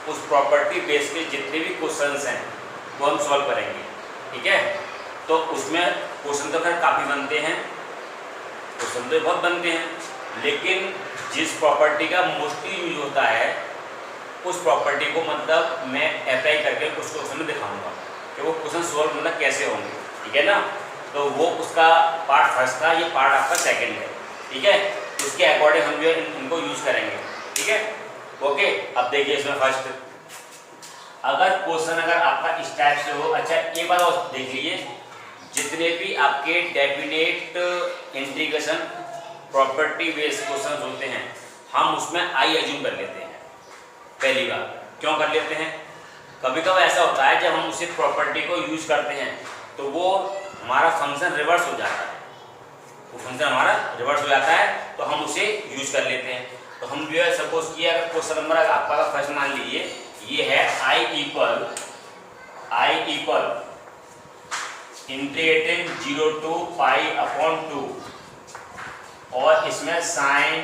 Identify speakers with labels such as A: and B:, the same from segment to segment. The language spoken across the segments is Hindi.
A: उस प्रॉपर्टी बेस के जितने भी क्वेश्चंस हैं वो हम सॉल्व करेंगे, ठीक है। तो उसमें क्वेश्चन तो खैर काफ़ी बनते हैं, क्वेश्चन तो बहुत बनते हैं, लेकिन जिस प्रॉपर्टी का मोस्टली यूज होता है उस प्रॉपर्टी को मतलब मैं अप्लाई करके कुछ क्वेश्चन में दिखाऊंगा कि वो क्वेश्चन सॉल्व मतलब कैसे होंगे, ठीक है ना। तो वो उसका पार्ट फर्स्ट था, ये पार्ट आपका सेकंड है, ठीक है। उसके अकॉर्डिंग हम जो है इनको यूज करेंगे, ठीक है, ओके। अब देखिए इसमें फर्स्ट अगर क्वेश्चन अगर आपका इस टाइप से हो, अच्छा एक बात और देख लीजिए, जितने भी आपके definite integration property based question होते हैं हम उसमें आई एज्यूम कर लेते हैं। पहली बार क्यों कर लेते हैं, कभी कभी ऐसा होता है जब हम उसी प्रॉपर्टी को यूज करते हैं तो वो हमारा फंक्शन रिवर्स हो जाता है, वो फंक्शन हमारा रिवर्स हो जाता है तो हम उसे यूज कर लेते हैं। तो हम जो है सपोज किया अगर क्वेश्चन नंबर आपका फर्स्ट मान लीजिए ये है आई इक्वल इंटीग्रेटिंग 0 to π/2 और इसमें sine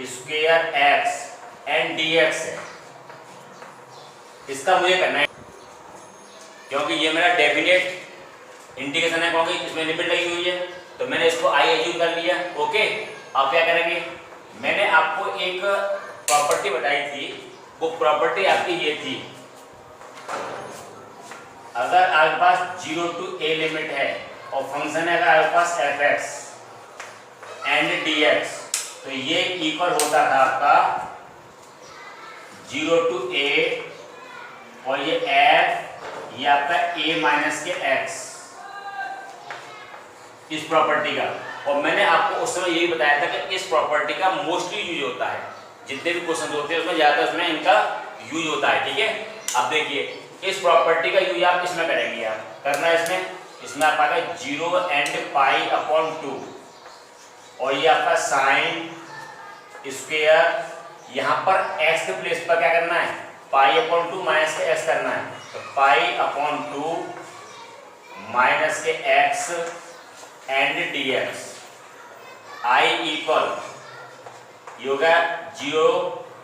A: square x and dx है। इसका मुझे करना है क्योंकि ये मेरा डेफिनेट इंटीग्रेशन है, क्योंकि इसमें लिमिट लगी हुई है तो मैंने इसको आई एज्यूम कर लिया, ओके। अब क्या करेंगे, मैंने आपको एक प्रॉपर्टी बताई थी, वो प्रॉपर्टी आपकी ये थी, अगर आपके पास 0 to a लिमिट है और फंक्शन है अगर आपके पास fx एंड dx तो ये इक्वल होता था आपका 0 to a और ये f ये आपका a माइनस के x इस प्रॉपर्टी का। और मैंने आपको उस समय यही बताया था कि इस प्रॉपर्टी का मोस्टली यूज होता है, जितने भी क्वेश्चन होते हैं उसमें ज़्यादातर उसमें इनका यूज होता है, ठीक है। अब देखिए इस प्रॉपर्टी का यूज आप इसमें करेंगे, आप करना है इसमें आप आएगा 0 एंड π/2 और ये आपका साइन स्क्वायर, यहाँ पर x के प्लेस पर क्या करना है π/2 माइनस के x करना है, तो π/2 माइनस के x and dx I equal योगा 0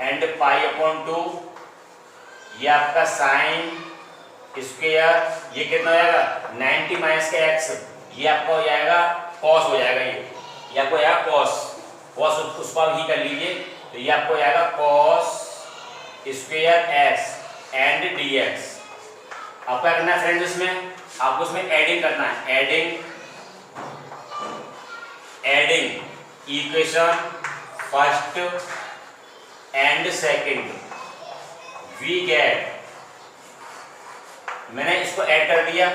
A: एंड π/2 ये आपका साइन स्क्वायर ये कितना हो जाएगा 90 माइनस के x ये आपका हो जाएगा cos हो जाएगा, ये आपको आएगा cos उसको आप ही कर लीजिए तो ये आपको आएगा cos square x and dx। अब क्या करना है फ्रेंड्स, इसमें आपको इसमें एडिंग करना है, adding equation first and second we get, मैंने इसको ऐड कर दिया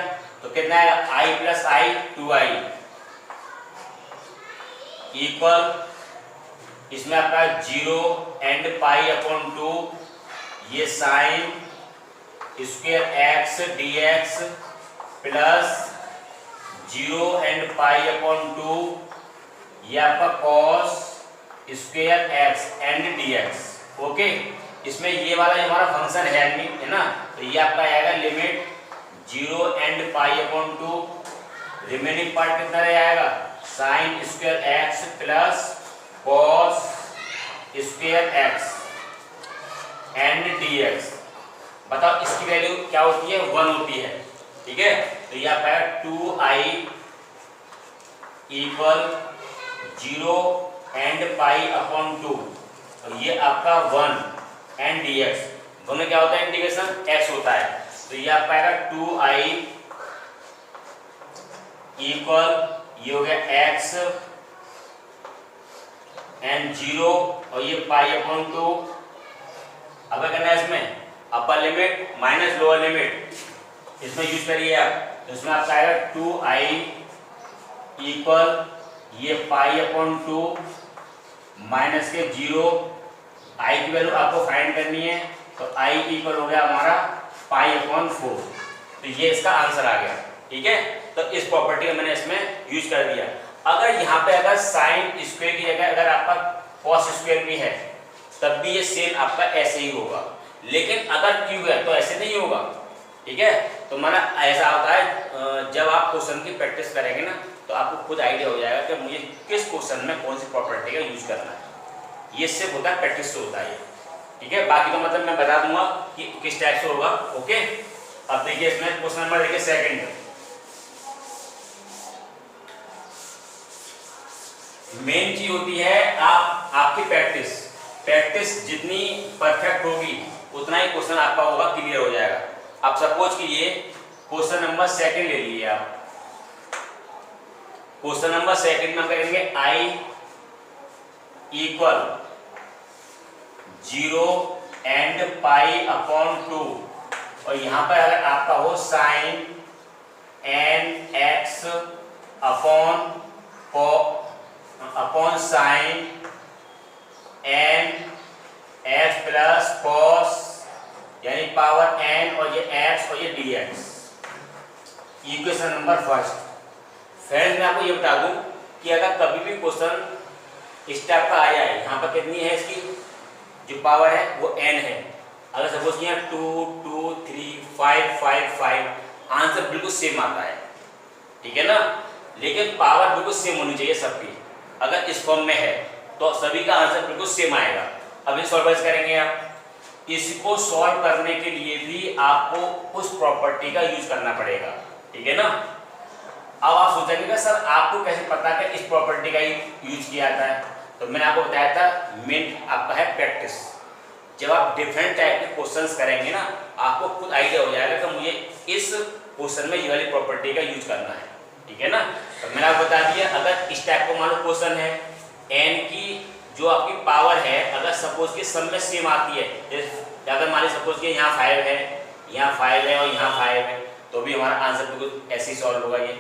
A: तो कितना है i plus I 2i equal इसमें आपका 0 एंड π/2 ये sine square x dx plus 0 and π/2 ये आपका cos square x and dx, okay. इसमें ये वाला जो हमारा फंक्शन है ना, तो ये आपका आएगा लिमिट 0 एंड π/2 रिमेनिंग पार्ट कितना रह जाएगा sign square x plus cos square x and dx। बताओ इसकी वैल्यू क्या होती है 1 होती है, ठीक है। तो ये आपका 2i इक्वल 0 एंड π/2 और ये आपका 1 एंड dx, दोनों क्या होता है इंटीग्रेशन x होता है, तो ये आपका आएगा 2i इक्वल ये हो गया x एंड 0 और ये π/2। अब क्या करना है इसमें अपर लिमिट माइनस लोअर लिमिट इसमें यूज करिए आप, तो इसमें आपका आएगा 2i इक्वल ये π/2 माइनस के 0, i की वैल्यू आपको फाइंड करनी है तो i इक्वल हो गया हमारा π/4, तो ये इसका आंसर आ गया, ठीक है। तो इस प्रॉपर्टी को मैंने इसमें यूज कर दिया। अगर यहाँ पे अगर साइन स्क्वायर की जगह अगर आपका कॉस स्क्वायर भी है तब भी ये सेम आपका ऐसे ही होगा, लेकिन अगर क्यू है तो ऐसे नहीं होगा, ठीक है। तो माना ऐसा होता है जब आप क्वेश्चन की प्रैक्टिस करेंगे ना तो आपको खुद आइडिया हो जाएगा कि मुझे किस क्वेश्चन में कौन सी प्रॉपर्टी का यूज करना है, ये सिर्फ होता है प्रैक्टिस से होता है, ठीक है, बाकी तो मतलब मैं बता दूंगा कि किस टाइप से होगा। ओके, अब देखिए इसमें क्वेश्चन नंबर देखिए सेकंड, मेन चीज होती है आपकी प्रैक्टिस जितनी परफेक्ट होगी उतना ही क्वेश्चन आपका होगा, क्लियर हो जाएगा। आप सपोज कीजिए क्वेश्चन नंबर सेकंड ले लीजिए आप। क्वेश्चन नंबर सेकंड में हम करेंगे i equal 0 and pi upon 2, और यहां पर अगर आपका हो sine n x upon sine n x plus cos यानी पावर एन और ये एक्स और ये d x, equation number first. Friends मैं आपको ये बता दूं कि अगर कभी भी क्वेश्चन इस टाइप का आया है, यहाँ पर कितनी है इसकी जो पावर है वो n है। अगर सपोज किया 2 2 3 5 5 5, आंसर बिल्कुल सेम आता है, ठीक है ना, लेकिन पावर बिल्कुल सेम होनी चाहिए सबकी। अगर इस फॉर्म में है तो सभी का आंसर बिल्कुल सेम आएगा। अब ये सॉल्व करेंगे आप। इसको सॉल्व करने के लिए भी आपको उस प्रॉपर्टी का यूज करना पड़ेगा, ठीक है ना। अब आप सोचेंगे सर आपको कैसे पता कि इस प्रॉपर्टी का यूज किया जाता है, तो मैंने आपको बताया था मेन आपका है प्रैक्टिस। जब आप डिफरेंट टाइप के क्वेश्चंस करेंगे ना, आपको खुद आइडिया हो जाएगा कि मुझे इस क्वेश्चन में ये वाली प्रॉपर्टी का यूज करना है, ठीक है ना। तो मैंने आपको बता दिया, अगर इस टाइप का मान लो क्वेश्चन है, n की जो आपकी पावर है अगर सपोज के सब में सेम आती है, अगर मान ली सपोज के यहाँ 5 है, यहाँ 5 है और यहाँ 5 है, तो भी हमारा आंसर बिल्कुल ऐसे ही सॉल्व होगा, ये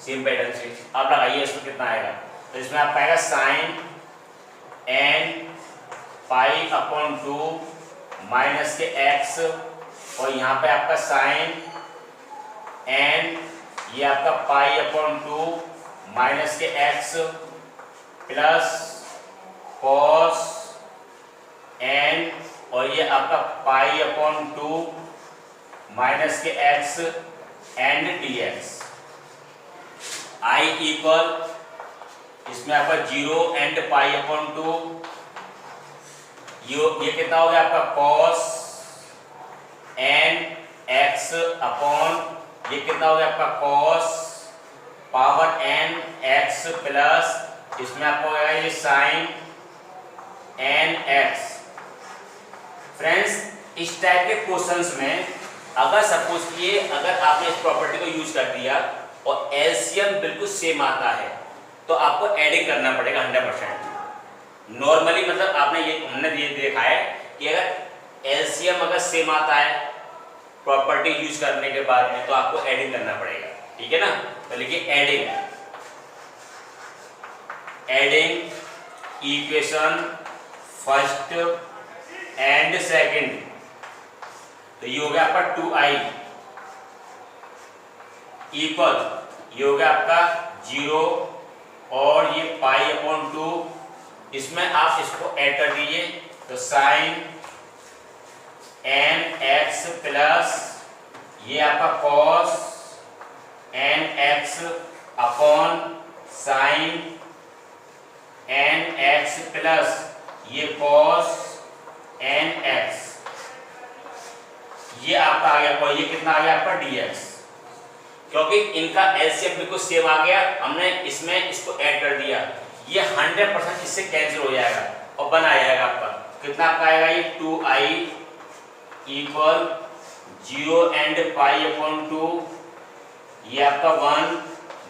A: सेम पैटर्न से। आप लगाइए इसमें कितना आएगा, तो इसमें आप पाएगा sine n pi upon 2 minus के एक्स, और यहाँ पे आपका साइन एन, ये आपका पाई अपॉन 2 माइनस के एक्स प्लस कॉस एन, और ये आपका पाई अपॉन 2 माइनस के x and d x. I equal इसमें आपका 0 एंड पाई अपॉन 2, ये कितना हो गया आपका कॉस एन एक्स अपॉन, ये कितना हो गया आपका cos power n x plus, इसमें आपको हो गया ये साइन एन एक्स। फ्रेंड्स इस टाइप के क्वेश्चंस में अगर सपोज किए अगर आपने इस प्रॉपर्टी को यूज कर दिया और एलसीएम बिल्कुल सेम आता है, तो आपको एडिंग करना पड़ेगा 100%। नॉर्मली मतलब हमने ये देखा है कि अगर एलसीएम अगर सेम आता है प्रॉपर्टी यूज करने के बाद में, तो आपको एडिंग करना पड़ेगा, ठीक है ना। तो लिखिए adding equation first and second, तो ये हो गया आपका 2i इक्वल, ये हो गया आपका 0 और ये पाई अपॉन 2, इसमें आप इसको ऐड कर दीजिए, तो साइन एन एक्स प्लस ये आपका cos n x upon sine n x plus ये कॉस एन एक्स, ये आपका आ गया, और ये कितना आ गया आपका dx। क्योंकि इनका एलसीएम बिल्कुल सेम आ गया, हमने इसमें इसको ऐड कर दिया, ये 100% इससे कैंसिल हो जाएगा और बन आ जाएगा आपका कितना आपका आएगा ये 2i equal 0 and pi upon 2, ये आपका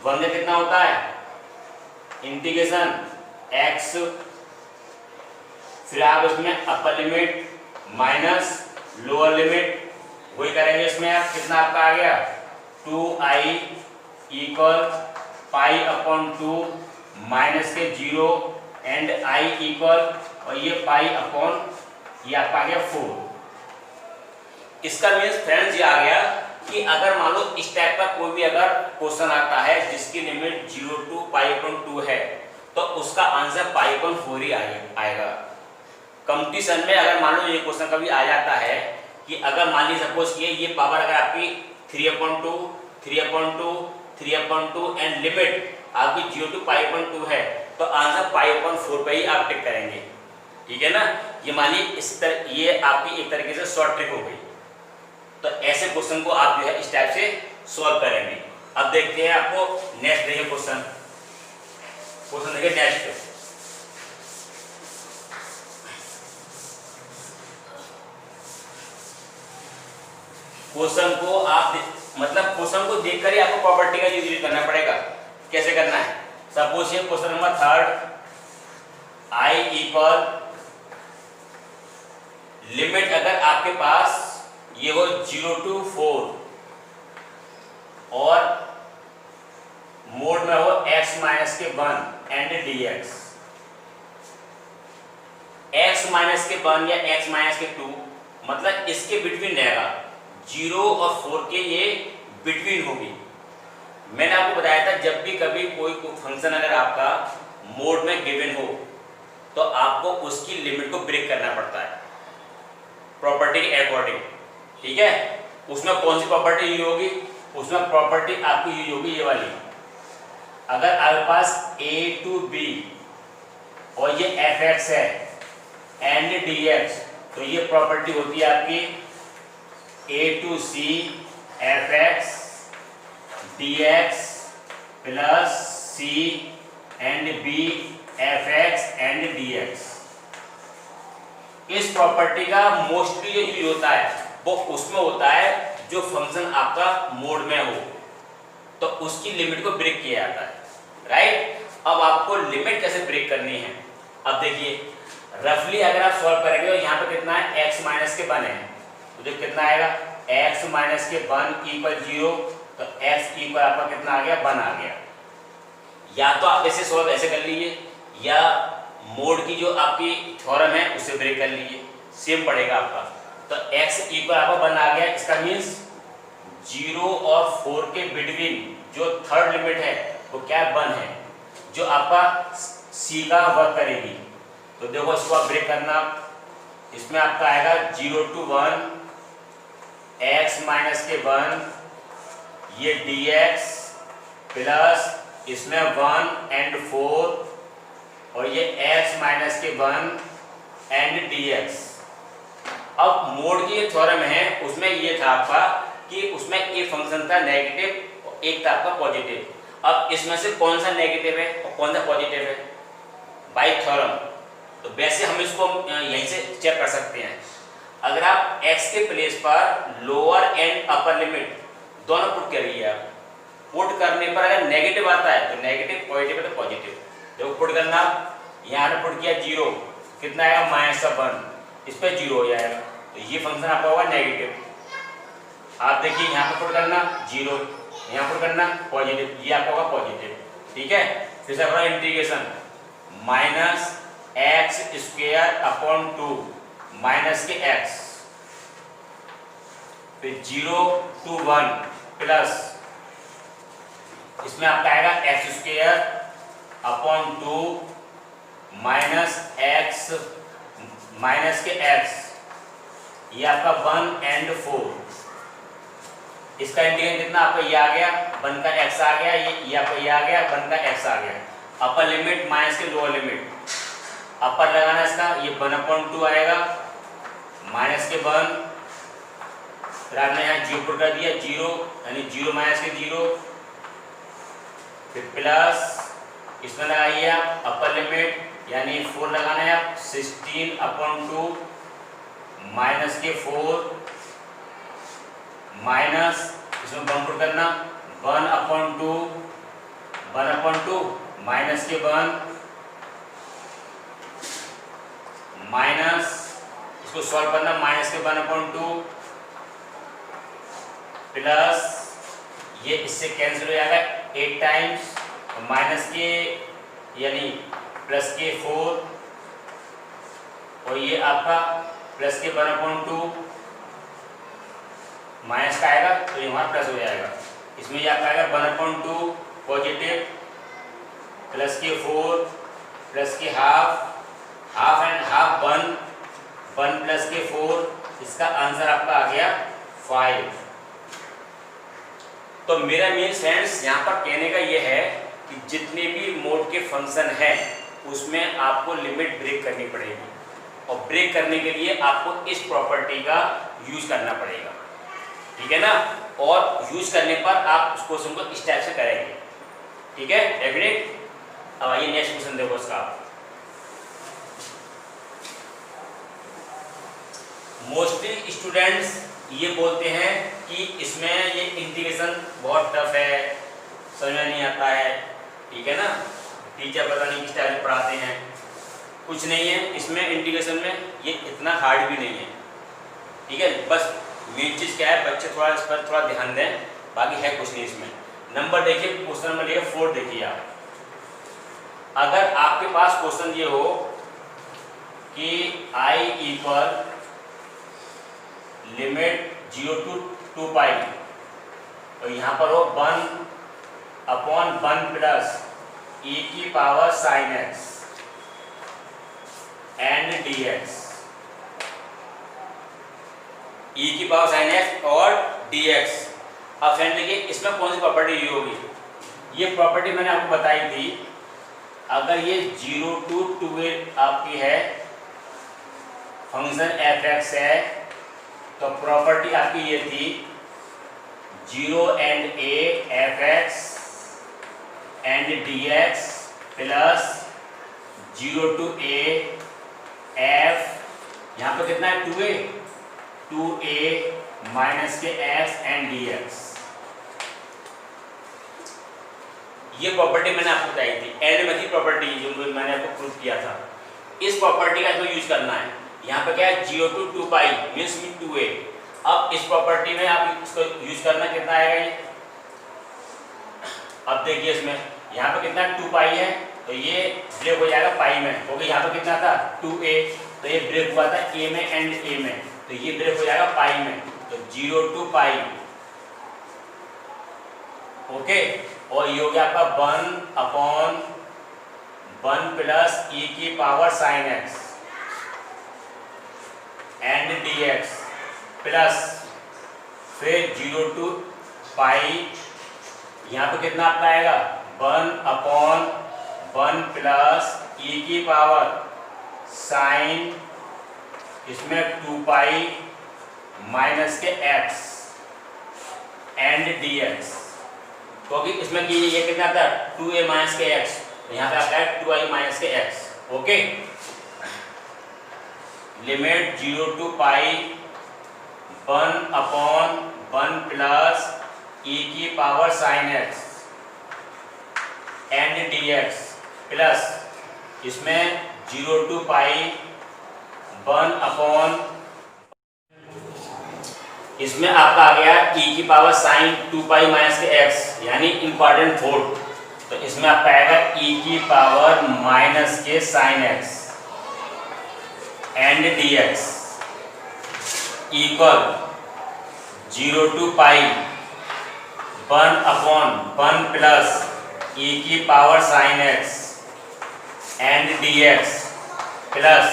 A: 1 में कितना होता है इंटीग्रेशन x, फिर आप इसमें अपर लिमिट माइनस लोअर लिमिट, वही करेंगे इसमें आप कितना आपका आ गया 2i equal pi upon 2 minus के 0 एंड i इक्वल, और ये पाई अपॉन ये आपका आ गया 4। इसका मीन्स फ्रेंड्स ये आ गया कि अगर मान लो इस टाइप का कोई भी अगर क्वेश्चन आता है जिसकी लिमिट 0 टू पाई अपॉन 2 है, तो उसका आंसर पाई अपॉन 4 ही आएगा। कंपटीशन में अगर मान लो ये क्वेश्चन कभी आ जाता है कि अगर मान लीजिए सपोज किए ये पावर अगर आपकी 3/2 3/2 3/2 एंड लिमिट आपकी 0 टू पाई अपॉन 2 है, तो आंसर पाई अपॉन 4 पे ही आप टिक करेंगे, ठीक है ना। ये मानिए इस तरह, ये आपकी एक तरीके से शॉर्ट ट्रिक हो गई। तो ऐसे क्वेश्चन को आप जो है इस टाइप से सॉल्व करेंगे। अब देखते हैं आपको नेक्स्ट देखिए क्वेश्चन देखिए नेक्स्ट। क्वेश्चन को आप मतलब क्वेश्चन को देखकर ही आपको प्रॉपर्टी का यूज करना पड़ेगा। कैसे करना है? सपोज ये question number 3 I equal limit, अगर आपके पास ये हो 0 to 4 और मोड में हो x माइनस के 1 एंड dx, x माइनस के 1 या x माइनस के 2 मतलब इसके बिटवीन रहेगा, 0 और 4 के ये बिटवीन होगी। मैंने आपको बताया था जब भी कभी कोई फंक्शन अगर आपका मोड में गिवन हो तो आपको उसकी लिमिट को ब्रेक करना पड़ता है प्रॉपर्टी के अकॉर्डिंग, ठीक है। उसमें कौन सी प्रॉपर्टी यूज होगी? उसमें प्रॉपर्टी आपकी यूज होगी ये वाली। अगर आपके पास a to b और ये fx है एंड dx, तो ये प्रॉपर्टी होती है आपकी a to c fx dx plus c and b fx and dx। इस प्रॉपर्टी का मोस्टली जो यूज होता है वो उसमें होता है जो फंक्शन आपका मोड में हो तो उसकी लिमिट को ब्रेक किया जाता है, राइट। अब आपको लिमिट कैसे ब्रेक करनी है? अब देखिए रफली अगर आप सॉल्व करेंगे तो यहाँ पे कितना है, x माइनस के 1 है, तो जो कितना आएगा x माइनस के 1 इक्वल 0, तो x इक्वल आपका कितना आ गया, 1 आ गया। या तो आप ऐसे सॉल्व ऐसे कर लीजिए या मोड की जो आपकी थ्योरम है उससे ब्रेक कर लीजिए, सेम पड़ेगा आपका। तो x इक्वल आपका 1 आ गया, इसका मीन्स 0 और 4 के बिटवीन जो थर्ड लिमिट है वो क्या 1 है, जो आपका c का वर्क करेगी। तो देखो इसको आप ब्रेक करना, इसमें आपका आएगा 0 to 1 x माइनस के 1 ये dx प्लस इसमें 1 एंड 4 और ये x माइनस के 1 एंड dx। अब मोड की ये थ्योरम है उसमें ये था आपका कि उसमें एक फंक्शन था नेगेटिव और एक था आपका पॉजिटिव। अब इसमें से कौन सा नेगेटिव है और कौन सा पॉजिटिव है बाय थ्योरम? तो वैसे हम इसको यहीं से चेक कर सकते हैं। अगर आप x के प्लेस पर लोअर एंड अपर लिमिट दोनों पुट करिए, आप पुट करने पर अगर नेगेटिव आता है तो नेगेटिव, पॉजिटिव है तो पॉजिटिव। देखो पुट करना, यहाँ पे पुट किया 0, कितना आएगा -1, इस पर 0 हो जाएगा, तो ये फंक्शन आपका होगा नेगेटिव। आप देखिए यहाँ पे पुट करना 0, यहाँ पुट करना पॉजिटिव, ये आपका होगा पॉजिटिव, ठीक है। फिर से अपना इंटीग्रेशन -x² माइनस के x, फिर 0 to 1 प्लस इसमें आपका आएगा x² माइनस x माइनस के x, ये आपका 1 एंड 4। इसका इंटीग्रेशन कितना आपका ये आ गया 1 का x आ गया, ये आपका ये आ गया 1 का x आ गया। अपर लिमिट माइनस के लोअर लिमिट, अपर लगाना इसका, ये 1/2 आएगा माइनस के 1, फिर आपने यहाँ 0 पुट कर दिया 0 यानी 0 माइनस के 0, फिर प्लस इसमें लगाइए आप अपर लिमिट यानी 4 लगाना है आप 16/2 माइनस के 4 माइनस इसमें 1 पुट करना 1/2 माइनस के 1 माइनस इसको सॉल्व करना माइनस के 1/2 प्लस ये इससे कैंसिल हो जाएगा 8 टाइम्स माइनस के यानी प्लस के 4 और ये आपका प्लस के 1/2 माइनस का आएगा तो ये हमारा प्लस हो जाएगा। इसमें ये आपका आएगा 1/2 पॉजिटिव प्लस के 4 प्लस के हाफ एंड हाफ 1 प्लस के 4, इसका आंसर आपका आ गया 5। तो मेरा मेन सेंस यहाँ पर कहने का ये है कि जितने भी मोड के फंक्शन हैं उसमें आपको लिमिट ब्रेक करनी पड़ेगी। और ब्रेक करने के लिए आपको इस प्रॉपर्टी का यूज करना पड़ेगा, ठीक है ना। और यूज करने पर आप उस क्वेश्चन को इस टाइप से करेंगे, ठीक है, डेफिनेट। अब आइए नेक्स्ट क्वेश्चन देखो इसका। मोस्टली स्टूडेंट्स ये बोलते हैं कि इसमें ये इंटीग्रेशन बहुत टफ है, समझ में नहीं आता है, ठीक है ना, टीचर पता नहीं किस टाइप से पढ़ाते हैं। कुछ नहीं है इसमें, इंटीग्रेशन में ये इतना हार्ड भी नहीं है, ठीक है। बस मेन चीज़ क्या है, बच्चे थोड़ा इस पर थोड़ा ध्यान दें, बाकी है कुछ नहीं इसमें। नंबर देखिए, क्वेश्चन नंबर देखिए 4 देखिए आप। अगर आपके पास क्वेश्चन ये हो कि I इक्वल लिमिट 0 to 2 पाई, तो यहाँ पर हो 1/1 प्लस e की power sine x and dx, e की पावर साइन x और dx। अब फ्रेंड देखिए इसमें कौन सी प्रॉपर्टी यूज होगी, ये प्रॉपर्टी मैंने आपको बताई थी। अगर ये 0 to 2 आपकी है फंक्शन f(x) है, तो प्रॉपर्टी आपकी ये थी 0 and a f(x) and dx plus 0 to a f, यहाँ पे कितना है 2a माइनस के f and dx। ये प्रॉपर्टी मैंने आपको बताई थी, एंड में थी प्रॉपर्टी जो मैंने आपको प्रूफ किया था। इस प्रॉपर्टी का इसको यूज करना है। यहाँ पे क्या है 0 to 2 पाई मीन्स 2a। अब इस प्रॉपर्टी में आप इसको यूज करना कितना आएगा ये, अब देखिए इसमें यहाँ पे कितना 2 पाई है, तो ये ब्रेक हो जाएगा पाई में, क्योंकि यहाँ पे कितना था 2a, तो ये ब्रेक हुआ था a में एंड a में, तो ये ब्रेक हो जाएगा पाई में, तो 0 to पाई, ओके। और ये हो गया आपका 1/1 प्लस e की power sine x and dx plus फिर 0 to पाई, यहाँ पे कितना आपका आएगा 1/1 प्लस e की पावर साइन, इसमें 2 पाई माइनस के x एंड dx, क्योंकि इसमें कि ये कितना था 2a माइनस के x, तो यहाँ पे आपका है 2i माइनस के x, okay. Limit 0 to pi 1/1 plus e की power sine x and dx plus इसमें 0 to पाई 1/, इसमें आपका आ गया e की पावर साइन 2 पाई माइनस के x, यानी इंपॉर्टेंट 4, तो इसमें आपका आएगा e की पावर माइनस के sine x and dx equal 0 to pi 1/1 plus e की power sine x and dx plus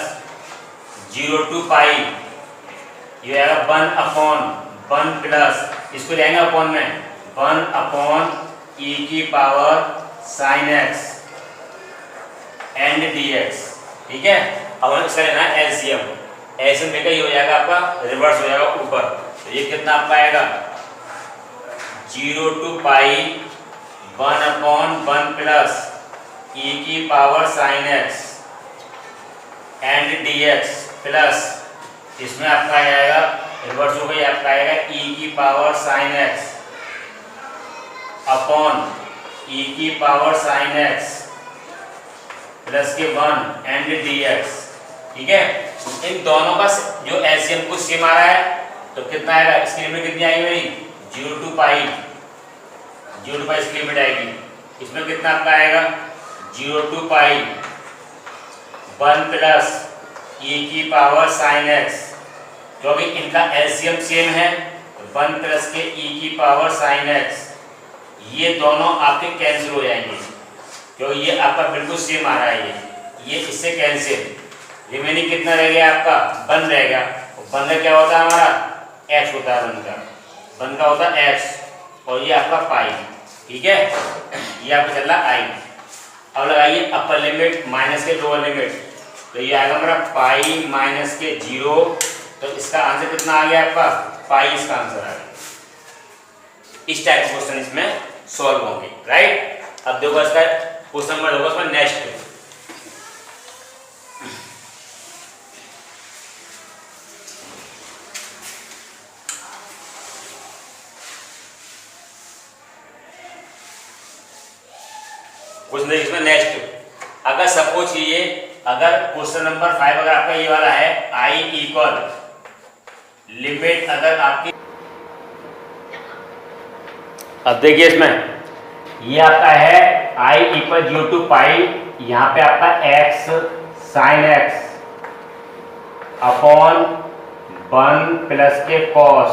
A: 0 to pi, ये आएगा 1/1 प्लस, इसको ले आएंगे अपॉन में 1/e की power sine x and dx, ठीक है। अब हमें इसका लेना है एलसीएम, एलसीएम लेकर ये हो जाएगा आपका रिवर्स हो जाएगा ऊपर, तो ये कितना आपका आएगा 0 to पाई 1/1 प्लस e की power sine x and dx plus इसमें आपका आएगा रिवर्स हो गई, आपका आएगा e की power sine x upon e की पावर साइन x प्लस के 1 एंड dx, ठीक है। इन दोनों का जो एलसीएम को सेम आ रहा है, तो कितना आएगा, इसकी लिमिट कितनी आएगी मेरी 0 to पाई, 0 to पाई इसकी लिमिट आएगी, इसमें कितना आपका आएगा 0 to पाई 1 प्लस e की पावर साइन x, क्योंकि इनका एलसीएम सेम है, 1 प्लस के e की पावर साइन x, ये दोनों आपके कैंसिल हो जाएंगे, क्योंकि ये आपका बिल्कुल सेम आ रहा है, ये इससे कैंसिल, रिमेनिंग कितना रह गया आपका 1 रहेगा। 1 का क्या होता है हमारा x होता है, 1 का होता है x, और ये आपका पाई, ठीक है, ये आपका चल रहा i। अब लगाइए अपर लिमिट माइनस के लोअर लिमिट, तो ये आएगा हमारा पाई माइनस के 0। तो इसका आंसर कितना आ गया आपका, पाई इसका आंसर आ गया। इस टाइप के क्वेश्चन इसमें सॉल्व होंगे, राइट। अब देखो इसका क्वेश्चन नंबर होगा उसमें नेक्स्ट। क्वेश्चन देखिए इसमें नेक्स्ट। अगर सपोज कीजिए, अगर क्वेश्चन नंबर 5 अगर आपका ये वाला है, i इक्वल लिमिट अगर आपकी, अब देखिए इसमें ये आपका है i इक्वल 0 टू पाई, यहाँ पे आपका x sine x upon 1 plus के cos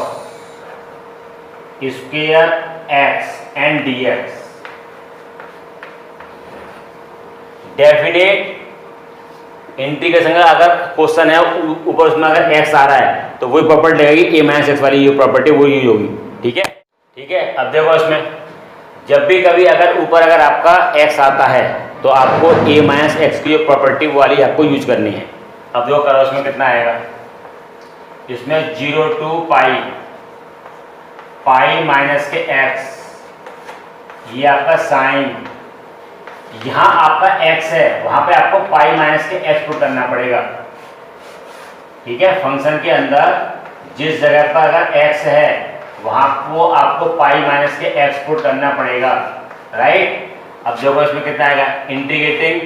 A: square x and dx। Definite integration का अगर क्वेश्चन है ऊपर उसमें अगर x आ रहा है तो वही प्रॉपर्टी लगेगी, a माइनस एक्स वाली ये प्रॉपर्टी वो यूज होगी, ठीक है, ठीक है। अब देखो इसमें जब भी कभी अगर ऊपर अगर आपका x आता है तो आपको a माइनस एक्स की प्रॉपर्टी वाली आपको यूज करनी है। अब देखो करो इसमें कितना आएगा, इसमें 0 टू पाई, पाई माइनस के x, ये आपका साइन, यहाँ आपका x है वहां पे आपको पाई माइनस के x पुट करना पड़ेगा, ठीक है। फंक्शन के अंदर जिस जगह पर अगर x है वहां को आपको पाई माइनस के x पुट करना पड़ेगा, राइट। अब देखो इसमें कितना आएगा, इंटीग्रेटिंग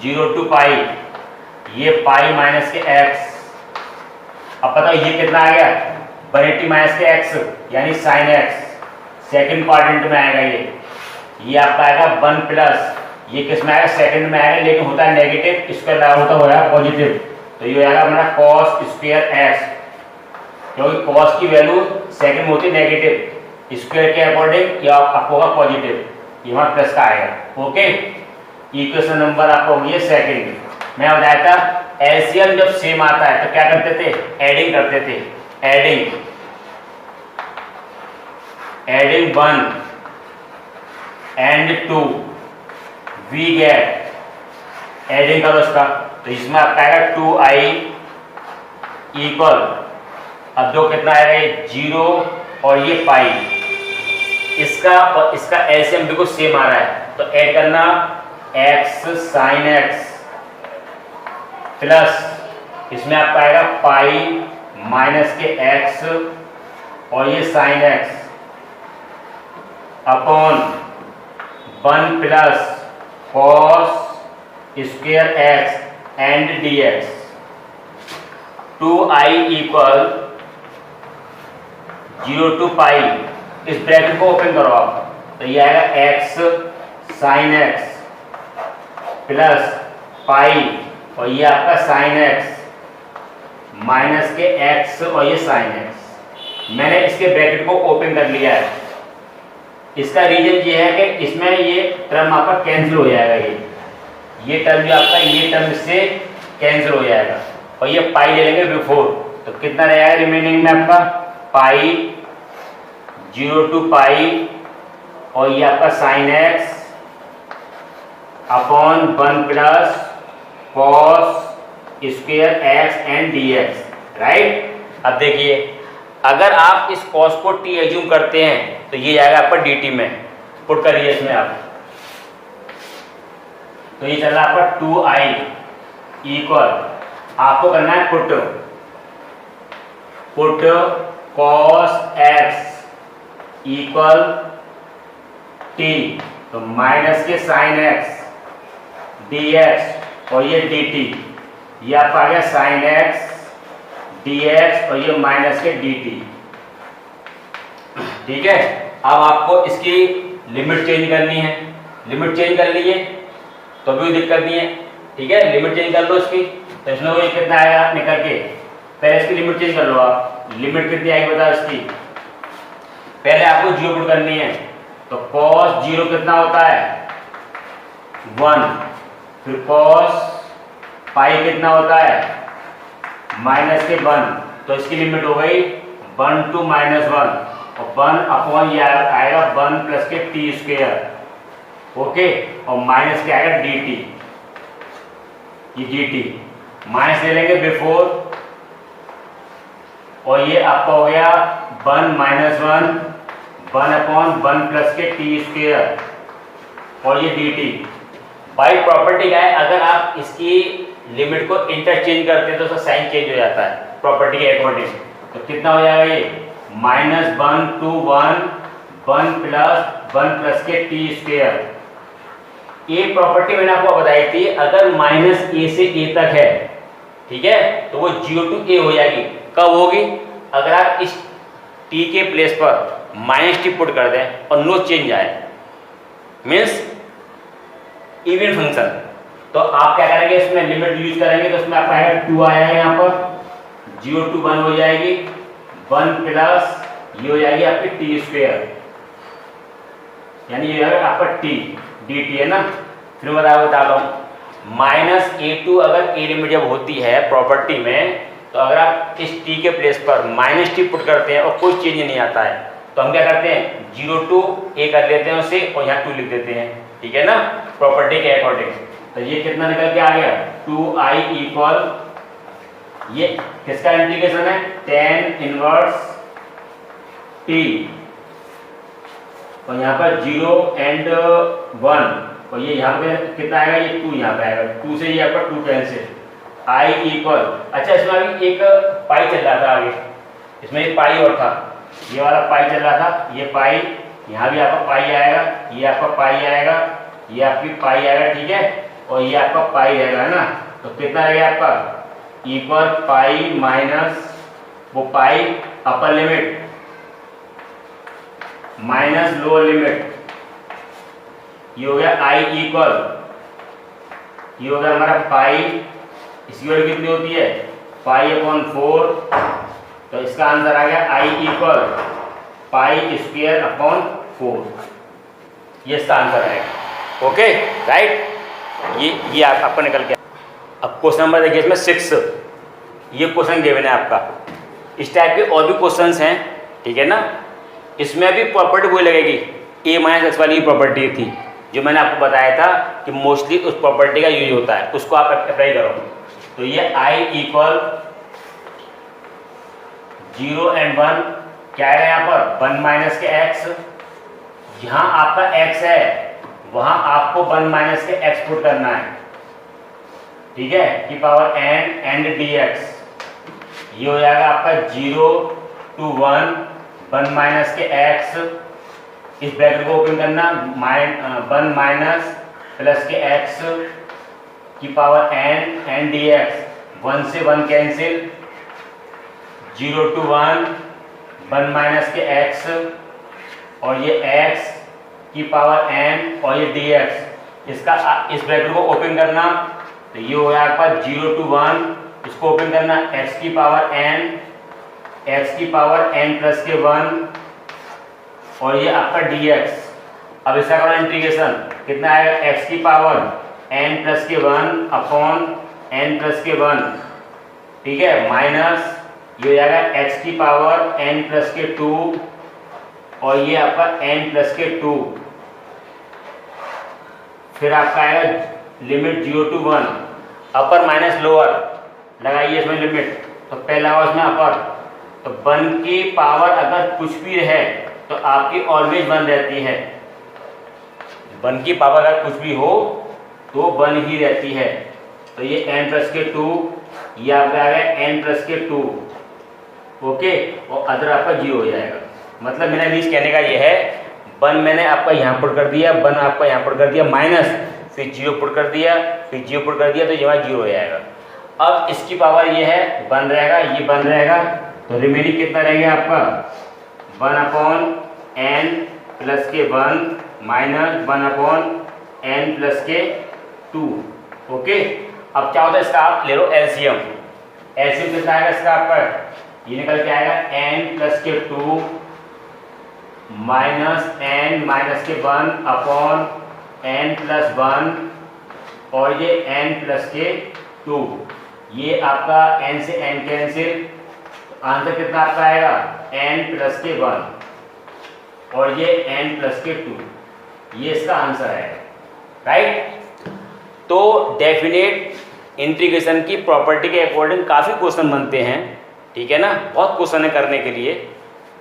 A: 0 टू पाई, ये पाई माइनस के x, अब पता ये कितना आ गया, 180 माइनस के x यानी साइन x। सेकंड क्वाड्रेंट में आएगा ये आपका आएगा 1 प्लस, ये किस में आएगा, सेकंड में आएगा, लेकिन होता है नेगेटिव, इसका लागू होता हुआ पॉजिटिव, तो ये आएगा हमारा कॉस स्क्वायर x, क्योंकि कॉस की वैल्यू सेकंड में होती है नेगेटिव, स्क्वायर के अकॉर्डिंग क्या आपको होगा पॉजिटिव, ये हमारा प्लस का आएगा, ओके। इक्वेशन नंबर आपका हो गया सेकंड। मैं बताया था एलसीएम जब सेम आता है तो क्या करते थे, एडिंग करते थे, adding 1 and 2 we get, adding करो इसका, तो इसमें आपका आएगा 2i इक्वल, अब दो कितना आएगा, ये 0 और ये पाई, इसका और इसका एलसीएम बिल्कुल सेम आ रहा है, तो ऐड करना x साइन x प्लस इसमें आपका आएगा पाई माइनस के x और ये sine x upon 1 plus cos square x and dx। 2i equal 0 to pi, इस ब्रैकेट को ओपन करो आप, तो ये आएगा x sine x plus pi और ये आपका साइन x माइनस के x और ये साइन x। मैंने इसके ब्रैकेट को ओपन कर लिया है, इसका रीजन ये है कि इसमें ये टर्म आपका कैंसिल हो जाएगा, ये टर्म जो आपका ये टर्म इससे कैंसिल हो जाएगा और ये पाई ले लेंगे बिफोर, तो कितना रहेगा रिमेनिंग में आपका पाई 0 टू पाई और ये आपका sine x upon 1 plus cos square x and dx, right. अब देखिए अगर आप इस कॉस को t एज्यूम करते हैं तो ये आएगा आपका dt में, पुट करिए इसमें आप, तो ये चल रहा है आपका 2i इक्वल, आपको करना है put cos x equal t, तो माइनस के साइन x dx और ये dt, ये आपका आ गया साइन x dx और ये माइनस के dt, ठीक है। अब आपको इसकी लिमिट चेंज करनी है, लिमिट चेंज कर लीजिए तो भी दिक्कत नहीं है, ठीक है। लिमिट चेंज कर लो इसकी, तो इसमें वो कितना आएगा निकल के, पहले इसकी लिमिट चेंज कर लो आप, लिमिट कितनी आएगी बताओ इसकी, पहले आपको 0 पुट करनी है, तो cos 0 कितना होता है 1, फिर cos पाई कितना होता है माइनस के 1, तो इसकी लिमिट हो गई 1 टू -1 और 1 अपॉन ये आएगा 1 प्लस के t स्क्वायर, ओके, और माइनस के आएगा dt, ये dt। माइनस ले लेंगे बिफोर, और ये आपका हो गया 1 माइनस 1 अपॉन 1 प्लस के टी स्क्वेयर, और ये डी टी। बाई प्रॉपर्टी क्या है, अगर आप इसकी लिमिट को इंटरचेंज करते हैं तो उसका साइन चेंज हो जाता है प्रॉपर्टी के अकॉर्डिंग। तो कितना हो जाएगा ये -1 to 1 प्लस के टी स्क्वेयर। ये प्रॉपर्टी मैंने आपको बताई थी, अगर माइनस ए से ए तक है, ठीक है, तो वो 0 to a हो जाएगी। कब होगी, अगर आप इस t के प्लेस पर माइनस टी पुट कर दें और नो चेंज आए, मीन्स इवन फंक्शन, तो आप क्या करेंगे, इसमें लिमिट यूज करेंगे तो उसमें आपका आएगा 2 आया है, यहाँ पर 0 to 1 हो जाएगी, 1 प्लस ये हो जाएगी आपकी टी स्क्वेयर, यानी ये है आपका टी डी टी है ना। फिर बताता हूँ, -a2 अगर a लिमिट जब होती है प्रॉपर्टी में, तो अगर आप इस t के प्लेस पर माइनस टी पुट करते हैं और कोई चेंज नहीं आता है, तो हम क्या करते हैं 0 to a कर लेते हैं उसे, और यहाँ 2 लिख देते हैं, ठीक है ना, प्रॉपर्टी के अकॉर्डिंग। तो ये कितना निकल के आ गया 2i इक्वल, ये किसका इंटीग्रेशन है, tan इनवर्स t, और यहाँ पर 0 and 1, और ये यहाँ पे कितना आएगा, ये 2 यहाँ पे आएगा, 2 से ये आपका 2 कैंसिल, i इक्वल, अच्छा इसमें अभी एक पाई चल रहा था आगे, इसमें एक पाई और था, ये वाला पाई चल रहा था, ये पाई, यहाँ भी आपका पाई आएगा, ये आपका पाई आएगा, ये आपकी पाई आएगा, ठीक है, और ये आपका पाई रहेगा, है ना। तो कितना रहेगा आपका इक्वल पाई माइनस वो pi upper limit minus lower limit, ये हो गया i इक्वल, ये हो गया हमारा पाई, इसकी वैल्यू कितनी होती है π/4, तो इसका आंसर आ गया i इक्वल π²/4, ये इसका आंसर आएगा। ओके राइट, ये आपका निकल गया। अब क्वेश्चन नंबर देखिए, इसमें 6, ये क्वेश्चन गिवन है आपका। इस टाइप के और भी क्वेश्चंस हैं, ठीक है ना। इसमें भी प्रॉपर्टी वही लगेगी, a-x वाली प्रॉपर्टी थी जो मैंने आपको बताया था कि मोस्टली उस प्रॉपर्टी का यूज होता है, उसको आप अप्लाई करो। तो ये i इक्वल 0 and 1 क्या है यहाँ पर 1 माइनस के x, जहाँ आपका x है वहाँ आपको 1 माइनस के x पुट करना है, ठीक है, की पावर n एंड dx, ये हो जाएगा आपका 0 to 1 माइनस के x, इस ब्रैकेट को ओपन करना, 1 माइनस प्लस के x की पावर n एंड dx, 1 से 1 कैंसिल, 0 to 1 माइनस के x, और ये x की पावर n और ये dx, इसका इस ब्रैकेट को ओपन करना, तो ये हो गया आपका 0 to 1, इसको ओपन करना, x की पावर n प्लस के 1, और ये आपका dx। अब इसका करो इंटीग्रेशन, कितना आएगा x की पावर n प्लस के 1 अपॉन n प्लस के 1, ठीक है, माइनस ये हो जाएगा x की पावर n प्लस के 2, और ये आपका n प्लस के 2, फिर आपका आएगा limit 0 to 1, upper minus lower लगाइए इसमें लिमिट, तो पहला हो इसमें अपर, तो 1 की पावर अगर कुछ भी है तो आपकी ऑलवेज 1 रहती है, 1 की पावर अगर कुछ भी हो तो 1 ही रहती है। तो ये n प्लस के 2, ये आपका आ गया n प्लस के 2, ओके, और अदर आपका 0 हो जाएगा। मतलब मेरा मीन्स कहने का ये है, 1 मैंने आपका यहाँ पुट कर दिया, 1 आपका यहाँ पुट कर दिया, माइनस फिर 0 पुट कर दिया, फिर 0 पुट कर दिया, तो यहाँ 0 हो जाएगा। अब इसकी पावर ये है 1 रहेगा, ये 1 रहेगा, तो रिमेनिंग कितना रहेगा आपका 1 अपॉन n प्लस के 1 माइनस 1 अपॉन n प्लस के 2, ओके। अब क्या होता है, इसका आप ले लो एलसीएम, एलसीएम कितना आएगा इसका आपका, ये निकल के आएगा n प्लस के 2 माइनस n माइनस के 1 अपॉन n प्लस 1, और ये n प्लस के 2, ये आपका n से n कैंसिल, आंसर कितना आपका आएगा n प्लस के 1 और ये n प्लस के 2, ये इसका आंसर है, राइट। तो डेफिनेट इंटीग्रेशन की प्रॉपर्टी के अकॉर्डिंग काफ़ी क्वेश्चन बनते हैं, ठीक है ना। बहुत क्वेश्चन है करने के लिए।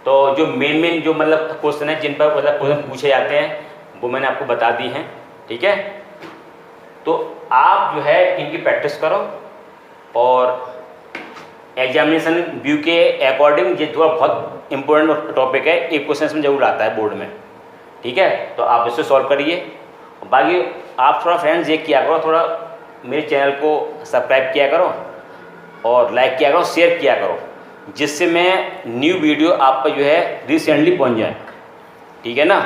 A: तो जो मेन जो मतलब क्वेश्चन है जिन पर मतलब क्वेश्चन पूछे जाते हैं वो मैंने आपको बता दी हैं, ठीक है। तो आप जो है इनकी प्रैक्टिस करो और एग्जामिनेशन व्यू के अकॉर्डिंग ये थोड़ा बहुत इंपॉर्टेंट टॉपिक है, एक क्वेश्चन इसमें जरूर आता है बोर्ड में, ठीक है। तो आप इससे सॉल्व करिए। बाकी आप थोड़ा फ्रेंड्स ये किया करो, थोड़ा मेरे चैनल को सब्सक्राइब किया करो और लाइक किया करो, शेयर किया करो, जिससे मैं न्यू वीडियो आप पर जो है रिसेंटली पहुंच जाए, ठीक है ना।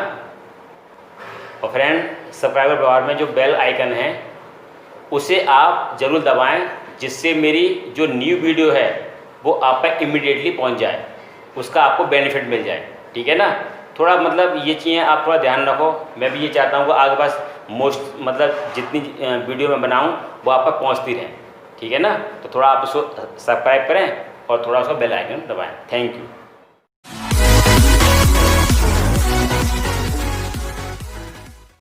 A: और फ्रेंड सब्सक्राइबर बार में जो बेल आइकन है उसे आप ज़रूर दबाएं, जिससे मेरी जो न्यू वीडियो है वो आप पर इमीडिएटली पहुंच जाए, उसका आपको बेनिफिट मिल जाए, ठीक है ना। थोड़ा मतलब ये चीज़ें आप थोड़ा ध्यान रखो। मैं भी ये चाहता हूँ कि आगे बस मोस्ट मतलब जितनी वीडियो मैं बनाऊँ वो आप पर पहुँचती रहें, ठीक है ना। तो थोड़ा आप उसको सब्सक्राइब करें और थोड़ा सा बेल आइकन दबाएं। Thank you.